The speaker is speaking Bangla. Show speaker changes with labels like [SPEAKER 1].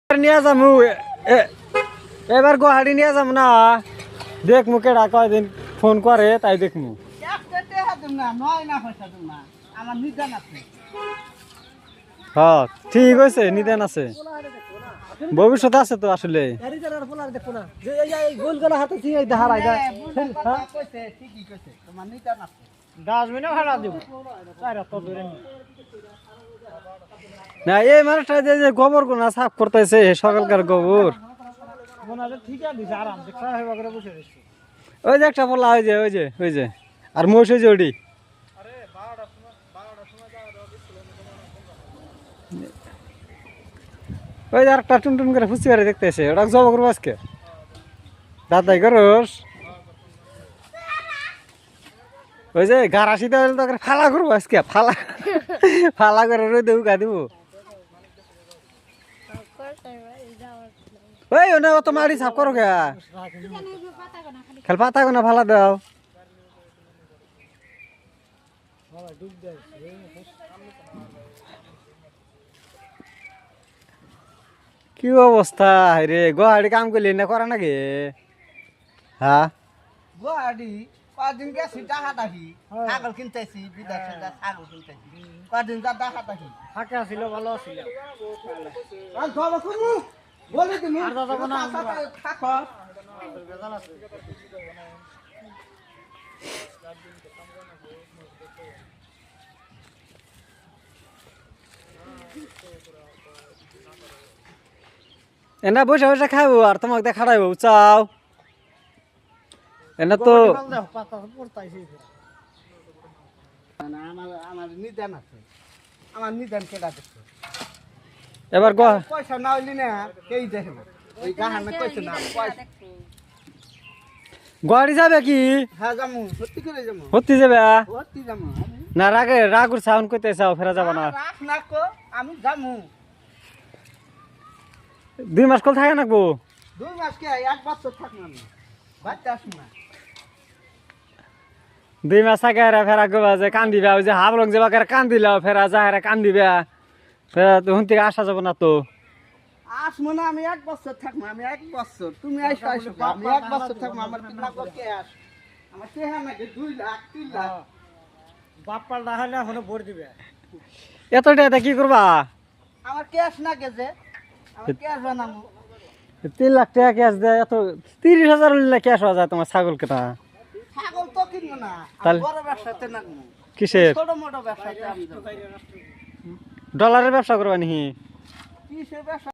[SPEAKER 1] নিয়ে যামু এবার গুয়াহাটি নিয়ে যাবো না দেখমু কেডা কয়দিন ফোন করে তাই দেখমু। হ্যাঁ ঠিক আছে, নিদেন আছে, ভবিষ্যৎ আছে তো আসলে। না এই মানুষটা যে গোবর গোনা সাফ করতেছে সকালকার গোবর, ওই যে একটা বলা ওই যে আর মোষ ওই যে ওডি ওই যে আরেকটা টুনটুন করে ফুচি করে দেখতেছে, ওটা জব করবো আজকে দাদাই করস। ওই যে গারাসিতে ফালা করবো আজকে, ফালা ফালা করে রোদে উকা দিব। ওই ওনা অত মাড়ি সাফ করো কে খেল পাতা গোনা ফালা দাও। কি অবস্থা রে, গুয়াহাটি কাম করলি না করা নাকি? হ্যাঁ
[SPEAKER 2] গুয়াহাটি কদিন গেছি ডাকাতাকি ছাগল কিনতেছি বিদেশে ছাগল কিনতেছি কদিন যা ডাকাতাকি
[SPEAKER 1] ফাঁকা ছিল ভালো ছিল।
[SPEAKER 2] বলি তুমি থাকো
[SPEAKER 1] এনা বসে বসে খাবো আর তোমাকে দেখা খাড়াইবো চাও এনা তো
[SPEAKER 2] আমার নিদান আছে, আমার নিদান কেটা দেখছে
[SPEAKER 1] এবার
[SPEAKER 2] পয়সা না হইলি না কেই দেখে না ওই গাহানে কইছে না পয়সা।
[SPEAKER 1] গুয়াহাটি যাবে কি?
[SPEAKER 2] হ্যাঁ যামু সত্যি করে যামু
[SPEAKER 1] সত্যি যাবে
[SPEAKER 2] সত্যি যামু
[SPEAKER 1] না? রাগুর সাউন্ড করতে চাও ফেরা যাবো না?
[SPEAKER 2] রাখ না কো আমি যামু
[SPEAKER 1] 2 মাস কল থাকে নাকবো?
[SPEAKER 2] 2 মাস কে 1 বছর থাকবো আমি বাচ্চা আসি না
[SPEAKER 1] 2 মাস থাকে ফেরা গবা যে কান্দিবা, ওই যে হাবলং যাবা কান্দিলাও ফেরা যায় কান্দিবা, ফেরা তখন থেকে আসা যাবো না তো।
[SPEAKER 2] আসবো না আমি 1 বছর থাকবো, আমি 1 বছর তুমি আইসো আমি 1 বছর থাকবো। আমার কি লাগবে ক্যাশ? আমার টেহা নাকি 2 লাখ 3 লাখ
[SPEAKER 1] বাপ্পাল না হলে এখনো ভোট দিবে। এত টাকা কি করবা?
[SPEAKER 2] আমার ক্যাশ না গেছে, আমার ক্যাশ বানাবো
[SPEAKER 1] 3 লাখ টাকা ক্যাশ দেয়, এত 30,000 হলে ক্যাশ হওয়া যায় তোমার ছাগল কেটা?
[SPEAKER 2] ছাগল তো কিনবো না,
[SPEAKER 1] তাহলে
[SPEAKER 2] বড় ব্যবসাতে নাকবো।
[SPEAKER 1] কিসের?
[SPEAKER 2] ছোট মোটো ব্যবসাতে আমি
[SPEAKER 1] ডলারের ব্যবসা করবা নাকি?
[SPEAKER 2] কিসের ব্যবসা?